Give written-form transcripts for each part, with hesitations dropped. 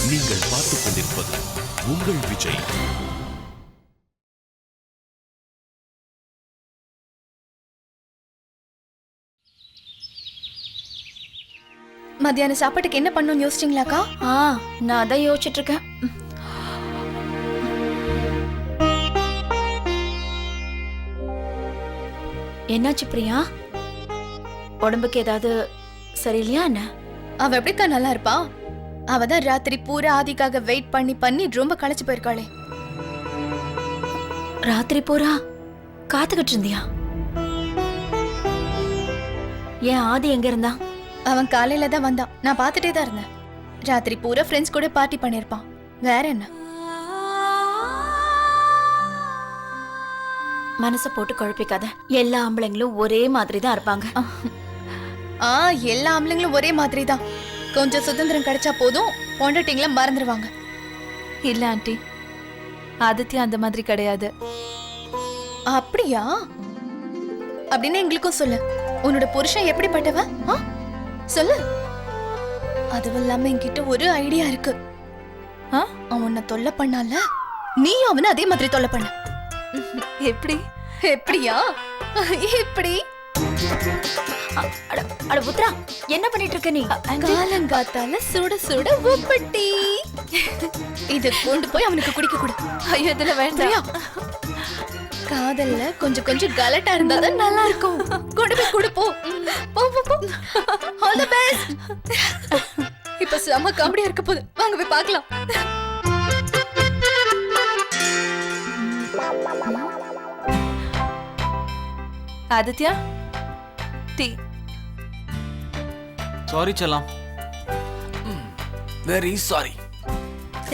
நீங்கள் பார்த்துக் கொண்டிருப்பது உங்கள் விஜய். மத்தியான சாப்பாட்டுக்கு என்ன பண்ணணும்னு யோசிச்சிங்களாக்கா? நான் அதான் யோசிச்சுட்டு இருக்கேன். என்னாச்சு பிரியா? உடம்புக்கு ஏதாவது சரியில்லையா என்ன? அவ எப்படிக்கா நல்லா இருப்பா? அவதான் ராத்திரி பூரா ஆதிக்காக வெயிட் பண்ணி பண்ணி ரொம்ப களைச்சு போயிருக்காளே. ராத்திரி பூரா காத்துக்கிட்டு இருந்தியா? ஏன் ஆதி எங்க இருந்தா? அவன் காலையில தான் வந்தான். நான் பார்த்துட்டே தான் இருந்தேன். ராத்திரி பூரா ஃப்ரெண்ட்ஸ் கூட பார்ட்டி பண்ணிருப்பான். வேற என்ன? மனசை போட்டு குழப்பிக்காத. எல்லா ஆம்பளைங்களும் ஒரே மாதிரி தான் இருப்பாங்க. எல்லா ஆம்பளைங்களும் ஒரே மாதிரி தான். கொஞ்சம் சுதந்திரம் கிடைச்சா போதும் பொண்டாட்டிங்கள மறந்துடுவாங்க. இல்ல ஆண்டி, ஆதித்யா அந்த மாதிரி கிடையாது. அப்படியா? அப்படின்னு எங்களுக்கும் சொல்லு. உன்னோட புருஷன் எப்படிப்பட்டவன் சொல்லு. அதுவும் இல்லாம என்கிட்ட ஒரு ஐடியா இருக்கு. அவன் உன்னை தொல்லை பண்ணால, நீ அவனை அதே மாதிரி தொல்லை பண்ண. எப்படி? எப்படியா? எப்படி? அட புத்ரா, என்ன பண்ணிட்டு இருக்க நீ? காலங்காத்தால சுட சுட உப்பட்டி. இத கொண்டு போய் அவனுக்கு குடிக்க கொடு. ஐயோ, இதுல வேண்டாம். காதல்ல கொஞ்சம் கொஞ்சம் கலட்டா இருந்தாதான் நல்லா இருக்கும். கொண்டு போய் குடுப்போம். All the best. இப்ப செம காமெடியா இருக்க போகுது. வாங்க போய் பார்க்கலாம். ஆதித்யா, டீ. சாரி செல்லம். Very sorry.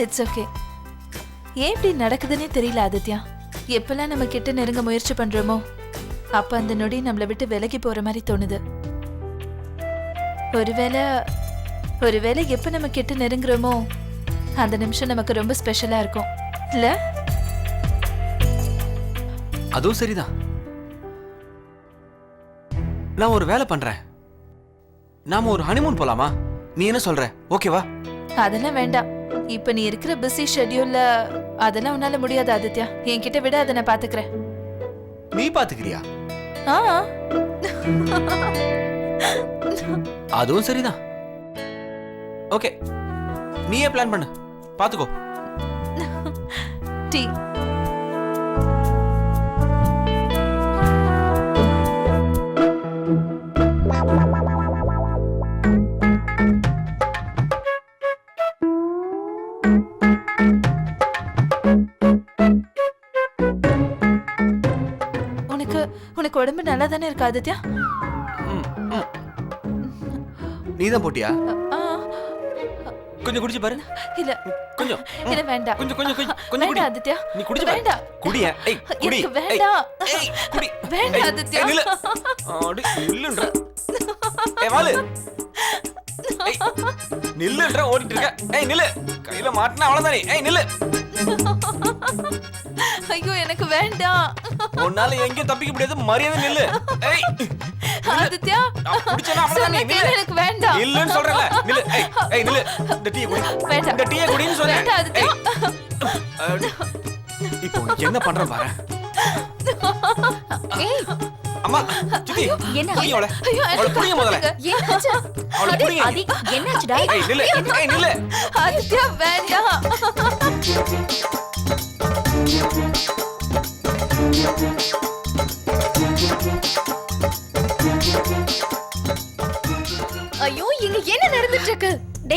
It's okay. ஏன் இப்படி நடக்குதுன்னே தெரியல ஆதித்யா. எப்பெல்லாம் நம்ம கிட்ட நெருங்க முயற்சி பண்றோமோ அப்ப அந்த நொடி நம்மளை விட்டு விலகி போற மாதிரி தோணுது. ஒருவேளை எப்ப நம்ம கிட்ட நெருங்குறோமோ அந்த நிமிஷம் நமக்கு ரொம்ப ஸ்பெஷலா இருக்கும் இல்ல? அதுவும் சரிதான். நான் ஒரு வேலை பண்றேன். நாம ஒரு ஹனிமூன் போலாமா? நீ என்ன சொல்ற? ஓகேவா? அதெல்லாம் வேண்டாம். இப்ப நீ இருக்கிற பிஸி ஷெட்யூல்ல அதெல்லாம் உன்னால முடியாது ஆதித்யா. என்கிட்ட விட அதை நான் பாத்துக்கிறேன். நீ பாத்துக்கிறியா? அதுவும் சரிதான். ஓகே, நீயே பிளான் பண்ணு. பாத்துக்கோ. டீ. உனக்கு உடம்பு நல்லா தானே இருக்கு ஆதித்யா? நீதான் போட்டியா? கொஞ்சம் குடிச்சு பாரு. இல்ல கொஞ்சம். இல்ல வேண்டாம். கொஞ்சம் கொஞ்சம் கொஞ்சம் குடி ஆதித்யா. நீ குடிச்சு பாரு. வேண்டாம். குடியா? ஏய் குடி. வேண்டாம். ஏய் குடி. வேண்டாம் ஆதித்யா. நில்லு. அடி நில்லுன்ற. ஏய் வாளு. ஏய் நில்லுன்ற ஓடிட்டு இருக்க. ஏய் நில்லு. கையில மாட்டனா அவ்வளவுதானே. ஏய் நில்லு. ஐயோ எனக்கு வேண்டாம். உன்னால எங்கேயும் தப்பிக்க முடியாது. மரியாதை நில்லு. ஏய் ஆதித்யா, குடிச்சனா அவ்வளவுதானே. நில்லு. எனக்கு வேண்டாம். நில்லுன்னு சொல்றேன்ல. நில்லு. ஏய் நில்லு. இந்த டீ குடி. வேண்டாம். இந்த டீ குடின்னு சொல்றேன். வேண்டாம் ஆதித்யா. இப்போ என்ன பண்ற பாரு. ஏய் அம்மா சித்தி என்ன? புடிங்க அவளை. ஐயோ, அவளை புடிங்க முதல்ல. என்னாச்சு? அவளை புடிங்க. ஆதி, என்னாச்சுடா? ஏய் நில்லு. ஏய் நில்லு. ஆதித்யா வேண்டாம். ஐயோ, இங்க என்ன நடந்துட்டு இருக்கு?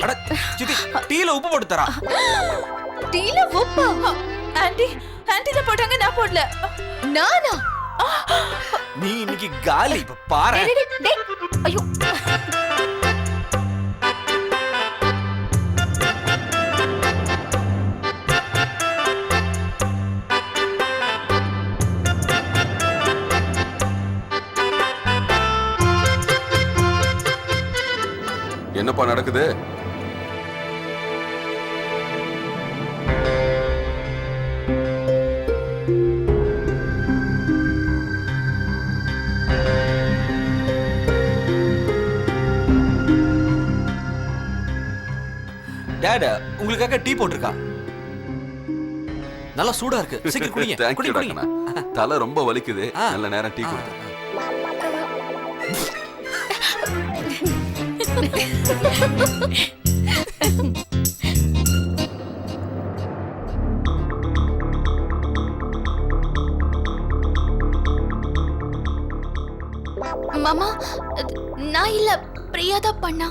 அட, சித்தி டீல உப்பு போட்டு தரா. டீல உப்பா? ஆண்டி தான் போட்டாங்க, நான் போடல. நானா? நீ இன்னைக்கு காலி. இப்ப பாரு. டேய், ஐயோ. என்னப்பா நடக்குது? டாட் உங்களுக்காக டீ போட்டிருக்கா. நல்லா சூடா இருக்கு. சீக்கிரம் குடிங்க. தேங்க்யூ குடிங்க. டாக்டர். தலை ரொம்ப வலிக்குது. நல்ல நேரம் டீ கொடுத்து. மாமா நான் இல்ல, பிரியா தான் பண்ணா.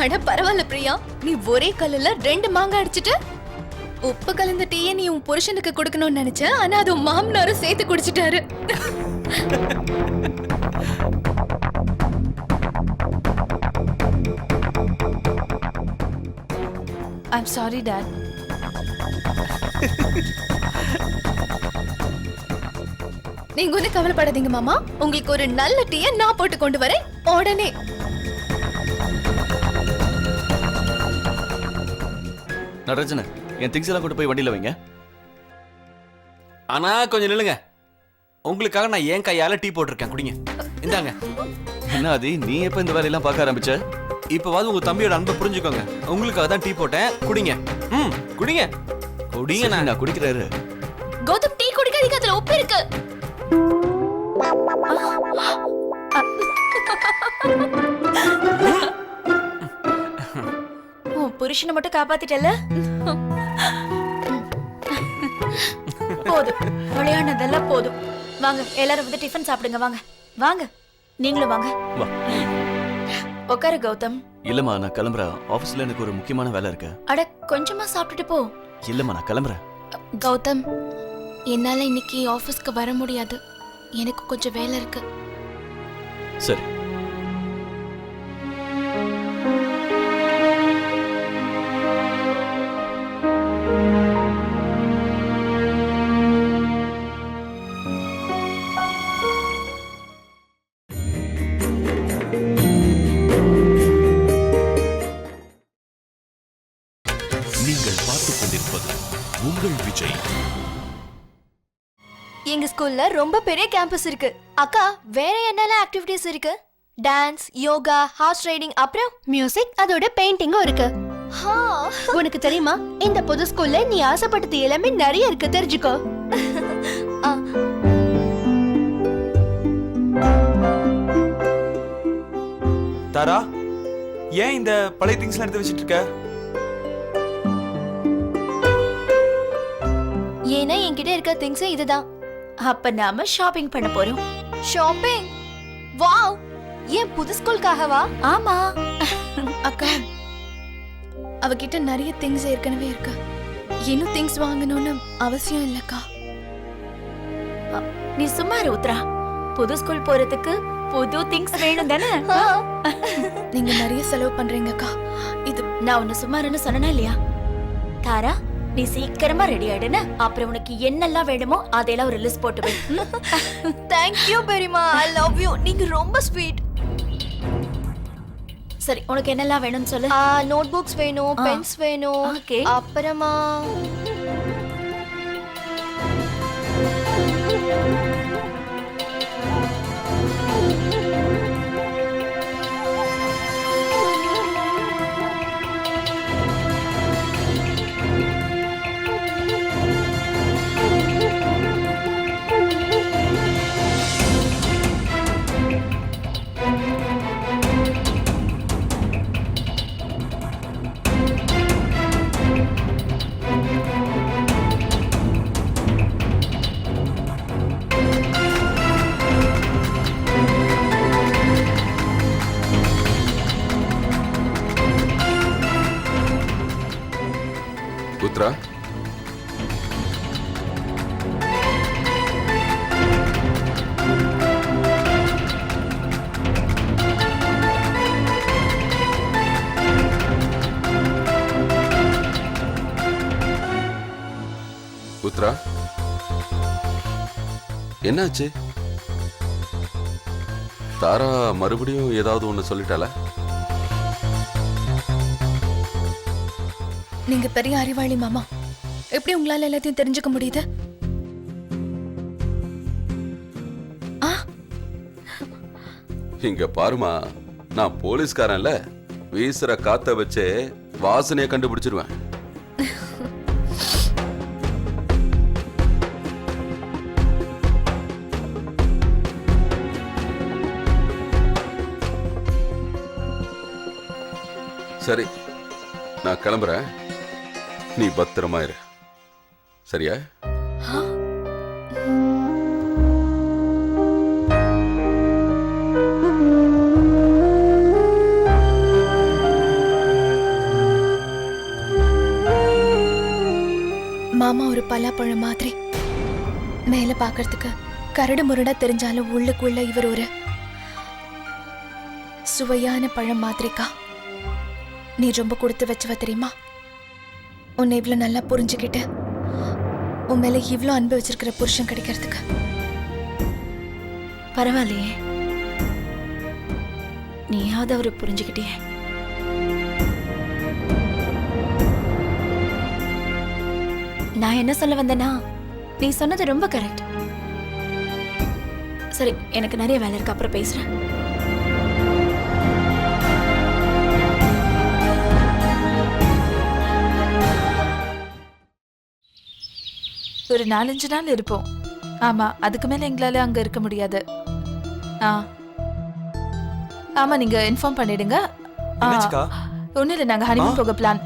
அட பரவாயில்ல பிரியா, நீ ஒரே கல்லுல 2 மாங்காய் அடிச்சிட்டு. உப்பு கலந்த டீயை நீ உன் புருஷனுக்கு கொடுக்கணும்னு நினைச்ச, ஆனா அது உன் மாமனாரும் சேர்த்து குடிச்சிட்டாரு. I'm sorry dot. நீங்க ஒன்னும் கவலைப்படாதீங்க மாமா, உங்களுக்கு ஒரு நல்ல டீயை நான் போட்டு கொண்டு வரேன் உடனே. நடராஜன, என் திங்ஸ் எல்லாம் கொண்டு போய் வண்டியில வைங்க. ஆனா கொஞ்சம் நில்லுங்க. உங்களுக்காக நான் ஏன் கையால டீ போட்டிருக்கேன். குடிங்க. இந்தாங்க. என்ன ஆதி, நீ எப்ப இந்த வேலையெல்லாம் பார்க்க ஆரம்பிச்ச? இப்பவாது உங்க தம்பியோட அன்பை புரிஞ்சுக்கோங்க. உங்களுக்காக தான் டீ போட்டேன். குடிங்க. குடிங்க. குடிங்க. நான் குடிக்கிறாரு. கௌதம் டீ குடிக்காதீங்க, அதுல உப்பு இருக்கு. உன் புருஷனை மட்டும் காப்பாத்திட்டல. போதும், விளையாடுனதெல்லாம் போதும். வாங்க எல்லாரும் வந்து டிஃபன் சாப்பிடுங்க. வாங்க வாங்க, நீங்களும் வாங்க. வா. உட்காரு கௌதம். இல்லம்மா, நான் கிளம்புறேன். ஆபீஸ்ல எனக்கு ஒரு முக்கியமான வேலை இருக்கு. அட கொஞ்சமா சாப்பிட்டுட்டு போ. இல்லம்மா, நான் கிளம்புறேன். கௌதம், என்னால இன்னைக்கு ஆபீஸ்க்கு வர முடியாது, எனக்கு கொஞ்சம் வேலை இருக்கு. சரி. நீங்கள் பார்த்துக் கொண்டிருப்பது உங்கள் விஜய். எங்க ஸ்கூல்ல ரொம்ப பெரிய கேம்பஸ் இருக்கு. அக்கா, வேற என்னெல்லாம் ஆக்டிவிட்டீஸ் இருக்கு? டான்ஸ், யோகா, ஹார்ஸ் ரைடிங், அப்புறம் மியூசிக், அதோட பெயிண்டிங்கும் இருக்கு. உனக்கு தெரியுமா, இந்த பொது ஸ்கூல்ல நீ ஆசைப்பட்டது எல்லாமே நிறைய இருக்கு, தெரிஞ்சுக்கோ. தாரா, ஏன் இந்த பழைய திங்ஸ்லாம் எடுத்து வச்சிட்டு இருக்க? ஏன்னா என்கிட்ட இருக்க திங்ஸ் இதுதான். அப்ப நாம ஷாப்பிங் பண்ண போறோம். ஷாப்பிங்? வாவ்! ஏன் புது ஸ்கூலுக்காகவா? ஆமா. அக்கா, அவகிட்ட நிறைய திங்ஸ் ஏற்கனவே இருக்கு, இன்னும் திங்ஸ் வாங்கணும்னு அவசியம் இல்லக்கா. நீ சும்மா இரு உத்ரா. புது ஸ்கூல் போறதுக்கு புது திங்ஸ் வேணும் தானே? நீங்க நிறைய செலவு பண்றீங்கக்கா. இது நான் உன்னை சும்மா இருன்னு சொன்னனா இல்லையா? தாரா, நீ சீக்கிரமா ரெடி ஆயிடுன. அப்புறம் உனக்கு என்னெல்லாம் வேணுமோ அதெல்லாம் ஒரு லிஸ்ட் போட்டு வை. Thank you பெரியம்மா, I love you. நீங்க ரொம்ப ஸ்வீட். சரி, உனக்கு என்னெல்லாம் வேணும்னு சொல்லு. நோட் புக்ஸ் வேணும், பென்ஸ் வேணும். ஓகே. அப்புறமா உத்ரா, உத்ரா, என்னாச்சு? தாரா மறுபடியும் ஏதாவது ஒண்ணு சொல்லிட்டாளா? நீங்க பெரிய அறிவாளி மாமா, எப்படி உங்களால எல்லாத்தையும் தெரிஞ்சுக்க முடியுது? இங்க பாருமா, நான் போலீஸ்காரன்ல, வீசுற காத்த வச்சே வாசனைய கண்டுபிடிச்சிருவேன். சரி, நான் கிளம்புறேன். நீ பத்திரமா இரு, சரியா? மாமா ஒரு பலாப்பழம் மாதிரி. மேல பாக்குறதுக்கு கரடு முரடா தெரிஞ்சாலும் உள்ளுக்குள்ள இவர் ஒரு சுவையான பழம் மாதிரிக்கா. நீ ரொம்ப கொடுத்து வச்சுவ தெரியுமா? உன்னை இவ்வளவு நல்லா புரிஞ்சுக்கிட்டு உன் மேல இவ்வளவு அன்பு வச்சிருக்கிற புருஷன் கிடைக்கிறதுக்கு. பரவாயில்லையே, நீயாவது அவரை புரிஞ்சுக்கிட்டியே. நான் என்ன சொல்ல வந்தேன்னா, நீ சொன்னது ரொம்ப கரெக்ட். சரி, எனக்கு நிறைய வேலை இருக்கு, அப்புறம் பேசுறேன். ஒரு 4-5 நாள் இருப்போம். ஆமா, அதுக்கு மேல எங்களால அங்க இருக்க முடியாது. ஆமா, நீங்க இன்ஃபார்ம் பண்ணிடுங்க. ஒண்ணு இல்ல, நாங்க ஹனிமூன் போக பிளான்.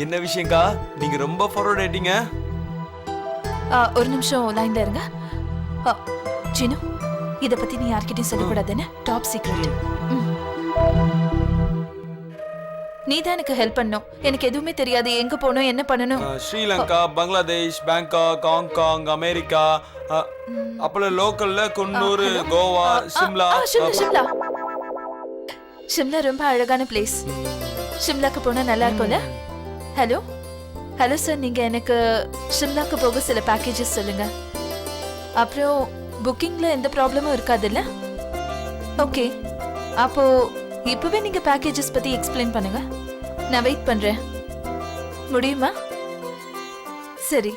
என்ன விஷயம்க்கா? நீங்க ரொம்ப ஃபார்வர்ட் ஆயிட்டீங்க. ஒரு நிமிஷம் லைன்ல இருங்க. ஜீனு, இத பத்தி நீ யார்கிட்டயும் சொல்லக்கூடாதுன்னு, டாப் சீக்ரெட். நீ தான் எனக்கு ஹெல்ப் பண்ணணும். எனக்கு எதுவுமே தெரியாது, எங்க போகணும், என்ன பண்ணணும். Sri Lanka, Bangladesh, Bangkok, Hong Kong, America, அப்புறம் லோக்கல்ல குன்னூர், கோவா, சிம்லா. சிம்லா சிம்லா ரொம்ப அழகான பிளேஸ். சிம்லாக்கு போனா நல்லா இருக்கும்ல? ஹலோ ஹலோ சார், நீங்க எனக்கு சிம்லாக்கு போக சில பேக்கேஜஸ் சொல்லுங்க. அப்புறம் புக்கிங்ல எந்த ப்ராப்ளமும் இருக்காதுல்ல? ஓகே, அப்போ இப்பவே நீங்க பேக்கேஜஸ் பத்தி எக்ஸ்பிளைன் பண்ணுங்க. நான் வெயிட் பண்றேன். முடியுமா? சரி.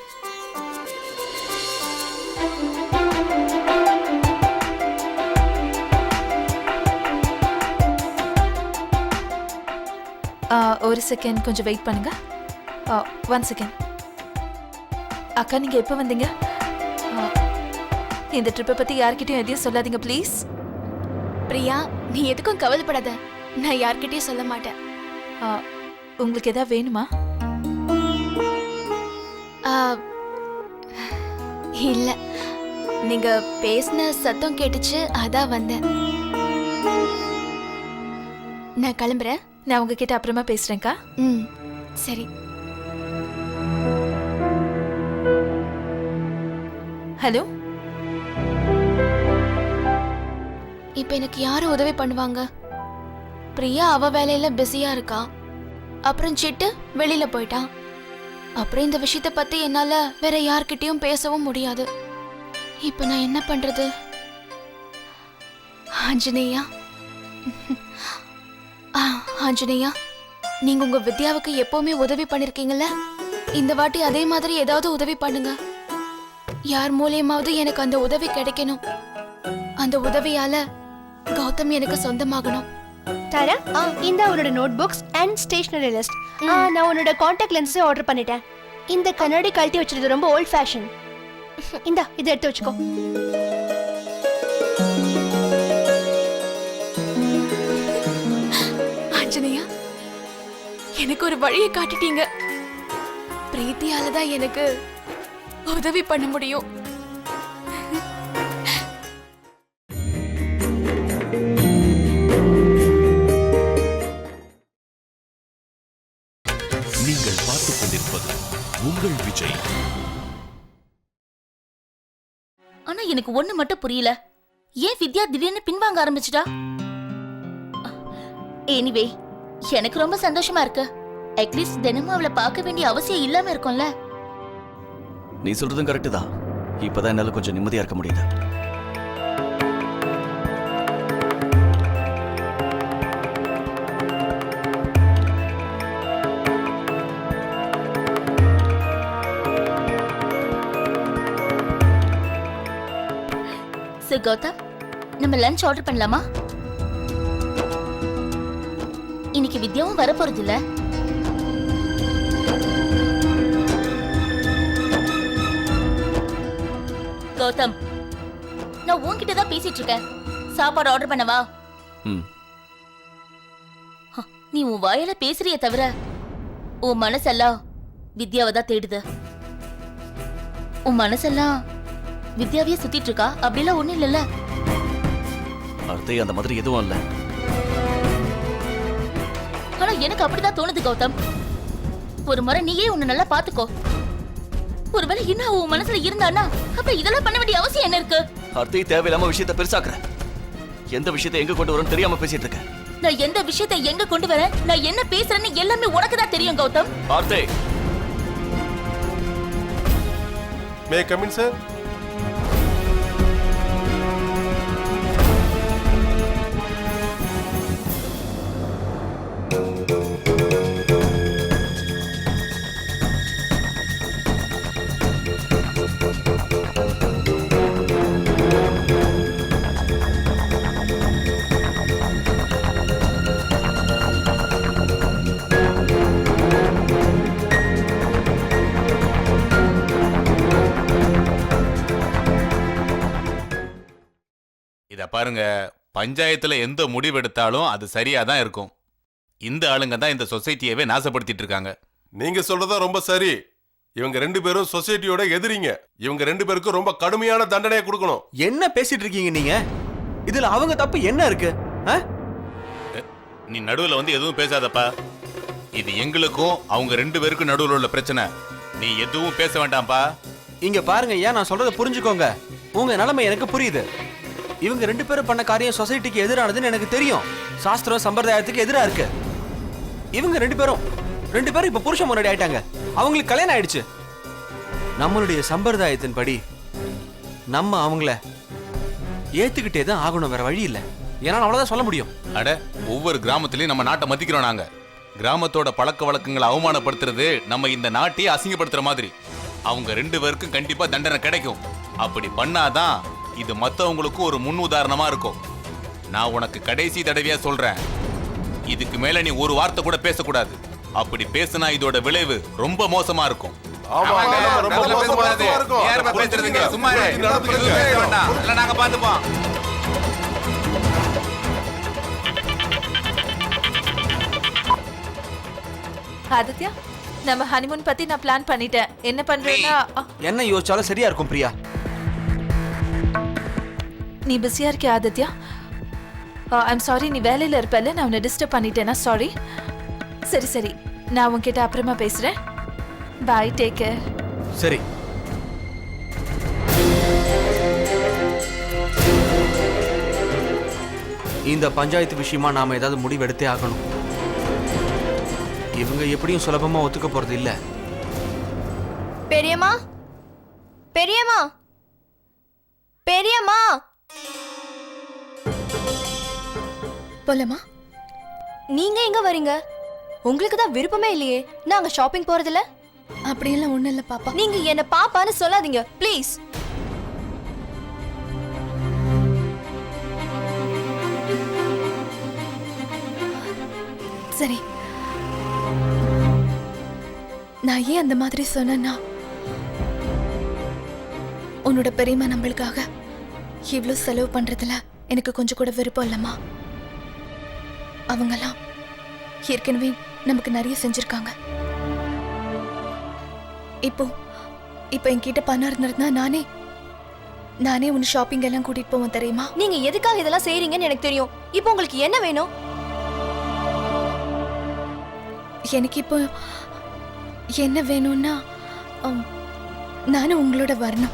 ஒரு செகண்ட், கொஞ்சம் வெயிட் பண்ணுங்க. 1 செகண்ட். அக்கா, நீங்க எப்போ வந்தீங்க? இந்த ட்ரிப்பை பத்தி யார்கிட்டயும் எதையும் சொல்லாதீங்க ப்ளீஸ். பிரியா, நீ எதுக்கும் கவலைப்படாத. நான் யார்கிட்டயும் சொல்ல மாட்டேன். உங்களுக்கு எதாவது வேணுமா? இல்ல, நீங்க பேசின சத்தம் கேட்டுச்சு, அதான் வந்தேன். நான் கிளம்புறேன். நான் உங்ககிட்ட அப்புறமா பேசுறேன்க்கா. சரி. ஹலோ, இப்ப எனக்கு யாரு உதவி பண்ணுவாங்க? பிரியா அவ வேலையில பிஸியா இருக்கா. அப்புறம் சிட்டு வெளியில போயிட்டான். அப்புறம் இந்த விஷயத்த பத்தி என்னால வேற யார்கிட்டயும் பேசவும் முடியாது. இப்ப நான் என்ன பண்றது? ஆஞ்சநேயா, ஆஞ்சநேயா, நீங்க உங்க வித்யாவுக்கு எப்பவுமே உதவி பண்ணிருக்கீங்கல்ல, இந்த வாட்டி அதே மாதிரி ஏதாவது உதவி பண்ணுங்க. யார் மூலியமாவது எனக்கு அந்த உதவி கிடைக்கணும். அந்த உதவியால கௌதம் எனக்கு சொந்தமாகணும். தாரா, இந்த உன்னோட notebooks and stationery list. நான் உன்னோட காண்டாக்ட் லென்ஸை ஆர்டர் பண்ணிட்டேன். இந்த கண்ணாடி கழட்டி வச்சிருது ரொம்ப ஓல்ட் ஃபேஷன். இந்தா, இதை எடுத்து வச்சுக்கோ. ஆஞ்சநேயா, எனக்கு ஒரு வழியை காட்டிட்டீங்க. பிரீத்தியால தான் எனக்கு உதவி பண்ண முடியும். நீங்கள் பார்த்துக் கொண்டிருப்பது உங்கள் விஜய். ஆனா எனக்கு ஒண்ணு மட்டும் புரியல, ஏன் வித்யா திடீர்னு பின்வாங்க ஆரம்பிச்சிட்டா? எனிவே, எனக்கு ரொம்ப சந்தோஷமா இருக்கு. அட்லீஸ்ட் தினமும் அவளை பார்க்க வேண்டிய அவசியம் இல்லாம இருக்கும்ல. நீ சொல்றதும் கரெக்ட் தான். இப்பதான் என்னால கொஞ்சம் நிம்மதியா இருக்க முடியுது. கௌதம், நம்ம லஞ்ச் ஆர்டர் பண்ணலாமா? இன்னைக்கு வித்யாவும் வர போறது இல்ல. கௌதம், நான் உன்கிட்ட தான் பேசிட்டு இருக்கேன். சாப்பாடு ஆர்டர் பண்ணவா? ம். நீ உன் வாயால பேசுறிய தவிர உன் மனசெல்லாம் வித்யாவை தான் தேடுது. உன் மனசெல்லாம் வித்யாவையே சுத்திட்டு இருக்கா? அப்படிலாம் ஒண்ணும் இல்லல்ல. அர்த்தே அந்த மாதிரி எதுவும் இல்ல. ஆனா எனக்கு அப்படிதான் தோணுது கௌதம். ஒரு முறை நீயே உன்னை நல்லா பாத்துக்கோ. ஒருவேளை இன்னும் உன் மனசுல இருந்தானா அப்ப இதெல்லாம் பண்ண வேண்டிய அவசியம் என்ன இருக்கு? அர்த்தே தேவையில்லாம விஷயத்தை பெருசாக்குற. எந்த விஷயத்தை எங்க கொண்டு வரணும் தெரியாம பேசிட்டு இருக்க. நான் எந்த விஷயத்தை எங்க கொண்டு வரேன், நான் என்ன பேசுறேன்னு எல்லாமே உனக்கு தான் தெரியும் கௌதம். அர்த்தே, மே கம் இன் சார். இத பாருங்க, பஞ்சாயத்துல எந்த முடிவெடுத்தாலும் அது சரியா தான் இருக்கும். இந்த ஆளுங்க தான் இந்த சொசைட்டியவே நாசப்படுத்திட்டு இருக்காங்க. நீங்க சொல்றதா ரொம்ப சரி. இவங்க ரெண்டு பேரும் சொசைட்டியோட எதிரிங்க. இவங்க ரெண்டு பேருக்கும் ரொம்ப கடுமையான தண்டனையை கொடுக்கணும். என்ன பேசிட்டு இருக்கீங்க நீங்க? இதுல அவங்க தப்பு என்ன இருக்கு? நீ நடுவுல வந்து எதுவும் பேசாதப்பா. இது எங்களுக்கும் அவங்க ரெண்டு பேருக்கும் நடுவுல உள்ள பிரச்சனை. நீ எதுவும் பேச வேண்டாம்ப்பா. இங்க பாருங்க, ஏன் நான் சொல்றத புரிஞ்சுக்கோங்க. உங்க நிலைமை எனக்கு புரியுது. இவங்க ரெண்டு பேரும் பண்ண காரியம் சொசைட்டிக்கு எதிரானதுன்னு எனக்கு தெரியும். சாஸ்திரம் சம்பிரதாயத்துக்கு எதிரா இருக்கு. இவங்க ரெண்டு பேரும் இப்ப புருஷன் முன்னாடி ஆயிட்டாங்க. அவங்களுக்கு கல்யாணம் ஆயிடுச்சு. நம்மளுடைய சம்பிரதாயத்தின் படி நம்ம அவங்கள ஏத்துக்கிட்டே தான் ஆகணும், வேற வழி இல்ல. ஏன்னா அவ்வளவுதான் சொல்ல முடியும். அட, ஒவ்வொரு கிராமத்திலயும் நம்ம நாட்டை மதிக்கிறோம் நாங்க. கிராமத்தோட பழக்க வழக்கங்களை அவமானப்படுத்துறது நம்ம இந்த நாட்டையே அசிங்கப்படுத்துற மாதிரி. அவங்க ரெண்டு பேருக்கும் கண்டிப்பா தண்டனை கிடைக்கும். அப்படி பண்ணாதான் இது மத்தவங்களுக்கு ஒரு முன் உதாரணமா இருக்கும். நான் உனக்கு கடைசி தடவையா சொல்றேன், இதுக்கு மேல நீ ஒரு வார்த்தை கூட பேசக்கூடாது. அப்படி பேசினா இதோட விளைவு ரொம்ப மோசமா இருக்கும். நாங்க பாத்துப்போம். ஆதித்யா, நம்ம ஹனிமூன் பத்தி நான் பிளான் பண்ணிட்டேன். என்ன பண்றேன்னா, என்ன யோசிச்சாலும் சரியா இருக்கும் பிரியா. நீ பிஸியா இருக்கியா ஆதித்யா? ஐம் சாரி, நீ வேலையில இருப்பல, நான் உன்னை டிஸ்டர்ப் பண்ணிட்டேனா? சாரி. சரி சரி, நான் உன்கிட்ட அப்புறமா பேசுறேன். Bye, take care. சரி. இந்த பஞ்சாயத்து விஷயமா நாம ஏதாவது முடிவு எடுத்தே ஆகணும். இவங்க எப்படியும் சுலபமா ஒத்துக்க போறது இல்ல. பெரியம்மா, பெரியம்மா, பெரியம்மா. போலமா? நீங்க எங்க வரீங்க? உங்களுக்கு தான் விருப்பமே இல்லையே நாங்க ஷாப்பிங் போறதுல. அப்படியெல்லாம் ஒண்ணும் இல்ல பாப்பா. நீங்க என்ன பாப்பான்னு சொல்லாதீங்க ப்ளீஸ். சரி, நான் ஏன் அந்த மாதிரி சொன்னா, உன்னோட பெரியம்மா நம்மளுக்காக இவ்ளோ செலவு பண்றதுல எனக்கு கொஞ்சம் கூட விருப்பம் இல்லம்மா. அவங்கெல்லாம் ஏற்கனவே நமக்கு நிறைய செஞ்சிருக்காங்க. இப்போ என்கிட்ட பணம் இருந்திருந்தா நானே உன் ஷாப்பிங் எல்லாம் கூட்டிட்டு போவோம் தெரியுமா? நீங்க எதுக்காக இதெல்லாம் செய்றீங்கன்னு எனக்கு தெரியும். இப்போ உங்களுக்கு என்ன வேணும்? எனக்கு இப்போ என்ன வேணும்னா, நானும் உங்களோட வரணும்.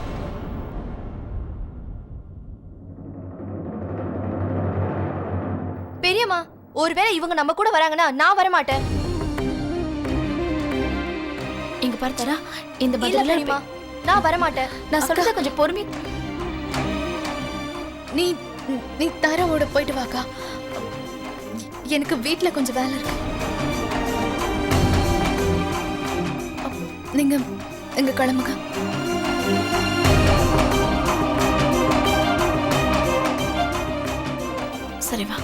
பெரியம்மா, ஒருவேளை இவங்க நம்ம கூட வராங்கன்னா நான் வர மாட்டேன். இங்க பாரு தரா, இந்த இல்ல பதில பெரியம்மா, நான் வர மாட்டேன். நான் சொல்றத கொஞ்சம் பொறுமை. நீ தாராவோட போயிட்டு வாக்கா. எனக்கு வீட்ல கொஞ்சம் வேலை இருக்கு. நீங்க எங்க கிளம்புங்க. தலைவா